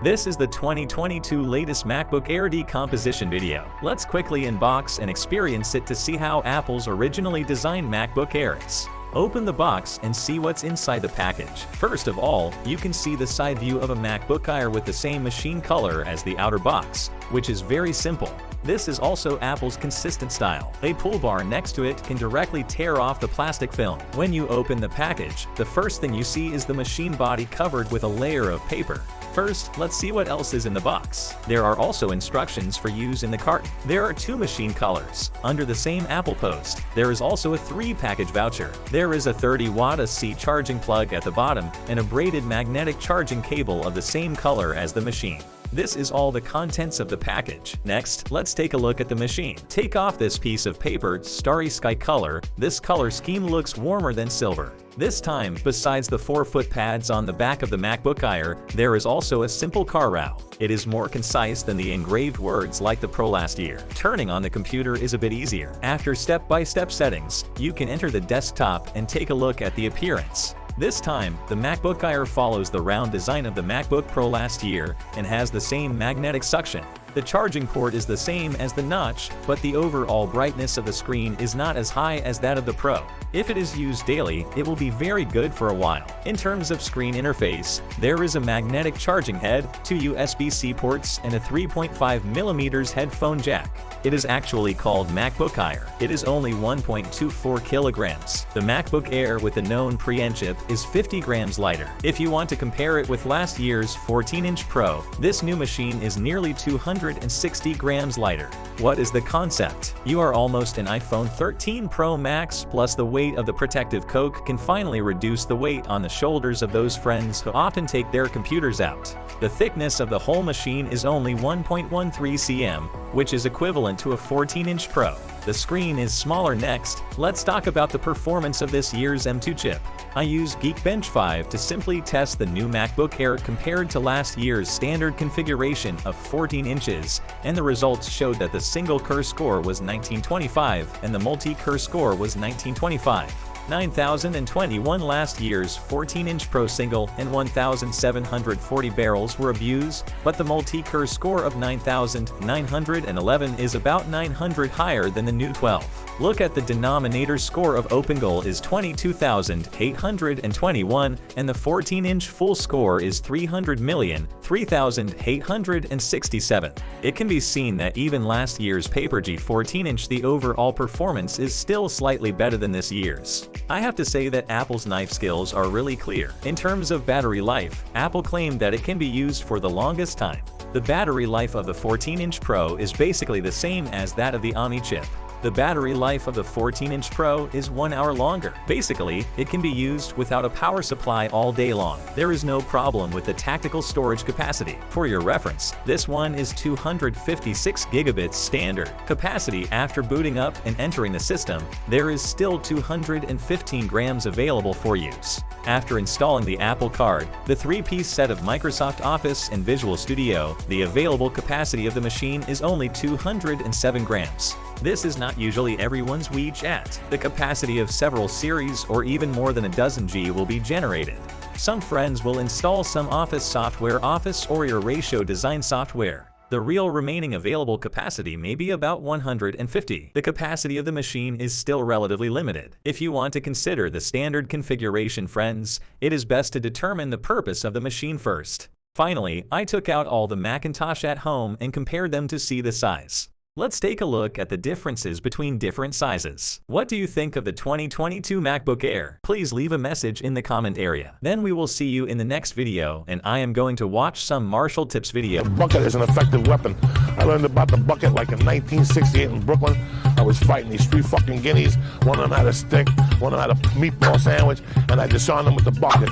This is the 2022 latest MacBook Air decomposition video. Let's quickly unbox and experience it to see how Apple's originally designed MacBook Air is. Open the box and see what's inside the package. First of all, you can see the side view of a MacBook Air with the same machine color as the outer box, which is very simple. This is also Apple's consistent style. A pull bar next to it can directly tear off the plastic film. When you open the package, the first thing you see is the machine body covered with a layer of paper. First, let's see what else is in the box. There are also instructions for use in the carton. There are two machine colors. Under the same Apple post, there is also a 3-package voucher. There is a 30-watt AC charging plug at the bottom and a braided magnetic charging cable of the same color as the machine. This is all the contents of the package. Next, let's take a look at the machine. Take off this piece of paper, starry sky color. This color scheme looks warmer than silver. This time, besides the 4-foot pads on the back of the MacBook Air, there is also a simple car rail. It is more concise than the engraved words like the Pro last year. Turning on the computer is a bit easier. After step-by-step settings, you can enter the desktop and take a look at the appearance. This time, the MacBook Air follows the round design of the MacBook Pro last year and has the same magnetic suction. The charging port is the same as the notch, but the overall brightness of the screen is not as high as that of the Pro. If it is used daily, it will be very good for a while. In terms of screen interface, there is a magnetic charging head, 2 USB-C ports, and a 3.5mm headphone jack. It is actually called MacBook Air. It is only 1.24 kilograms. The MacBook Air with the known pre-end chip is 50 grams lighter. If you want to compare it with last year's 14-inch Pro, this new machine is nearly 260 grams lighter. What is the concept? You are almost an iPhone 13 Pro Max, plus the weight of the protective coke can finally reduce the weight on the shoulders of those friends who often take their computers out. The thickness of the whole machine is only 1.13 cm, which is equivalent to a 14-inch Pro. The screen is smaller. Next, let's talk about the performance of this year's M2 chip. I used Geekbench 5 to simply test the new MacBook Air compared to last year's standard configuration of 14 inches, and the results showed that the single core score was 1925 and the multi-core score was 1925. 9,021 last year's 14-inch Pro single and 1,740 barrels were abused, but the multi-core score of 9,911 is about 900 higher than the new 12. Look at the denominator score of OpenGoal is 22,821 and the 14-inch full score is 300,003,867. It can be seen that even last year's PaperG 14-inch the overall performance is still slightly better than this year's. I have to say that Apple's knife skills are really clear. In terms of battery life, Apple claimed that it can be used for the longest time. The battery life of the 14-inch Pro is basically the same as that of the Omni chip. The battery life of the 14-inch Pro is 1 hour longer. Basically, it can be used without a power supply all day long. There is no problem with the tactical storage capacity. For your reference, this one is 256 gigabits standard capacity. After booting up and entering the system, there is still 215 grams available for use. After installing the Apple Card, the 3-piece set of Microsoft Office and Visual Studio, the available capacity of the machine is only 207 grams. This is not usually everyone's WeChat. The capacity of several series or even more than a dozen G will be generated. Some friends will install some Office software, Office or your ratio design software. The real remaining available capacity may be about 150. The capacity of the machine is still relatively limited. If you want to consider the standard configuration, friends, it is best to determine the purpose of the machine first. Finally, I took out all the Macintosh at home and compared them to see the size. Let's take a look at the differences between different sizes. What do you think of the 2022 MacBook Air? Please leave a message in the comment area. Then we will see you in the next video, and I am going to watch some martial tips video. The bucket is an effective weapon. I learned about the bucket like in 1968 in Brooklyn. I was fighting these 3 fucking guineas. One of them had a stick, one of them had a meatball sandwich, and I disarmed them with the bucket.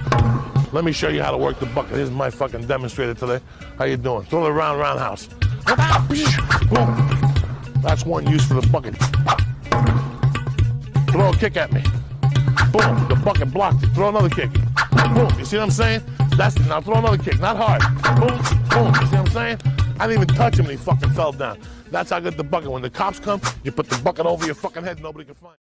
Let me show you how to work the bucket. Here's my fucking demonstrator today. How you doing? Throw it around roundhouse. Boom. That's one use for the bucket. Throw a kick at me. Boom, the bucket blocked it. Throw another kick. Boom, you see what I'm saying? That's it. Now throw another kick, not hard. Boom, boom, you see what I'm saying? I didn't even touch him and he fucking fell down. That's how good the bucket. When the cops come, you put the bucket over your fucking head, nobody can find it.